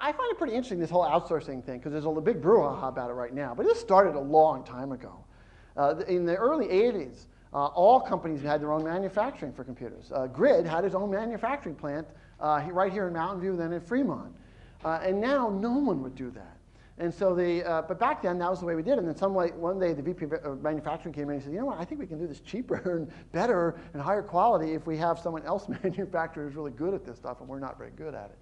I find it pretty interesting, this whole outsourcing thing, because there's a big brouhaha about it right now. But this started a long time ago. In the early 80s, all companies had their own manufacturing for computers. Grid had its own manufacturing plant right here in Mountain View, then in Fremont. And now no one would do that. And so but back then, that was the way we did it. And then one day, the VP of manufacturing came in and said, you know what, I think we can do this cheaper and better and higher quality if we have someone else manufacturer who's really good at this stuff, and we're not very good at it.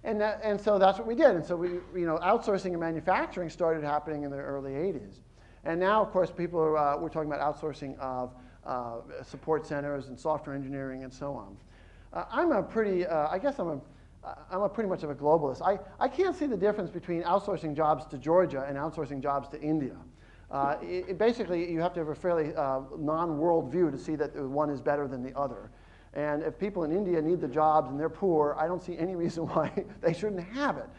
And so that's what we did. And so outsourcing and manufacturing started happening in the early 80s. And now, of course, we're talking about outsourcing of support centers and software engineering and so on. I guess I'm pretty much of a globalist. I can't see the difference between outsourcing jobs to Georgia and outsourcing jobs to India. Basically, you have to have a fairly non-world view to see that one is better than the other. And if people in India need the jobs and they're poor, I don't see any reason why they shouldn't have it.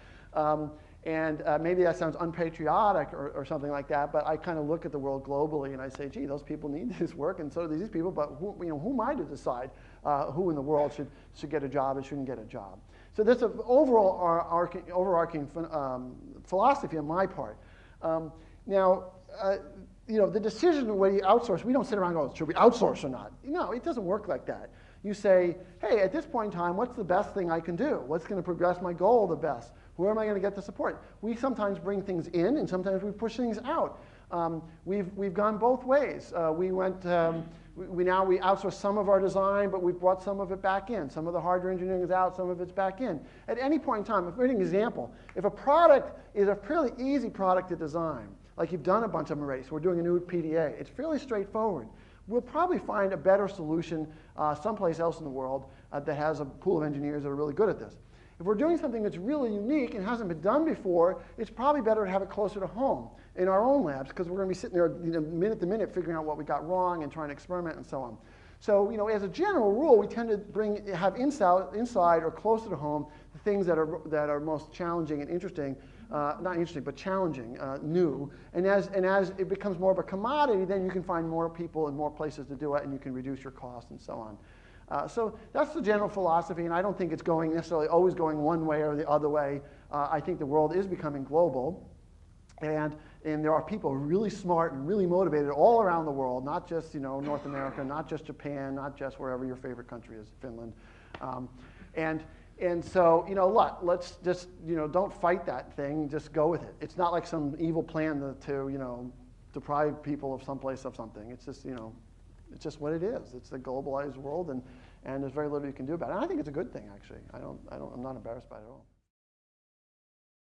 Maybe that sounds unpatriotic or something like that, but I kind of look at the world globally and I say, gee, those people need this work, and so do these people, but who am I to decide who in the world should get a job and shouldn't get a job? So that's an overarching philosophy on my part. The decision of whether you outsource, we don't sit around and go, should we outsource or not? No, it doesn't work like that. You say, hey, at this point in time, what's the best thing I can do? What's going to progress my goal the best? Where am I going to get the support? We sometimes bring things in, and sometimes we push things out. We've gone both ways. We outsource some of our design, but we've brought some of it back in. Some of the hardware engineering is out, some of it's back in. At any point in time, for an example, if a product is a fairly easy product to design, like you've done a bunch of them already, so we're doing a new PDA, it's fairly straightforward. We'll probably find a better solution someplace else in the world that has a pool of engineers that are really good at this. If we're doing something that's really unique and hasn't been done before, it's probably better to have it closer to home in our own labs, because we're going to be sitting there minute to minute figuring out what we got wrong and trying to experiment and so on. So as a general rule, we tend to have inside or closer to home the things that are most challenging and interesting, not interesting, but challenging, new. And as it becomes more of a commodity, then you can find more people and more places to do it, and you can reduce your costs and so on. So that's the general philosophy, and I don't think it's necessarily always going one way or the other way. I think the world is becoming global, and there are people really smart and really motivated all around the world, not just North America, not just Japan, not just wherever your favorite country is, Finland. And so, let's just, don't fight that thing, just go with it. It's not like some evil plan to deprive people of someplace of something. It's just, it's just what it is. It's the globalized world, and there's very little you can do about it. And I think it's a good thing, actually. I'm not embarrassed by it at all.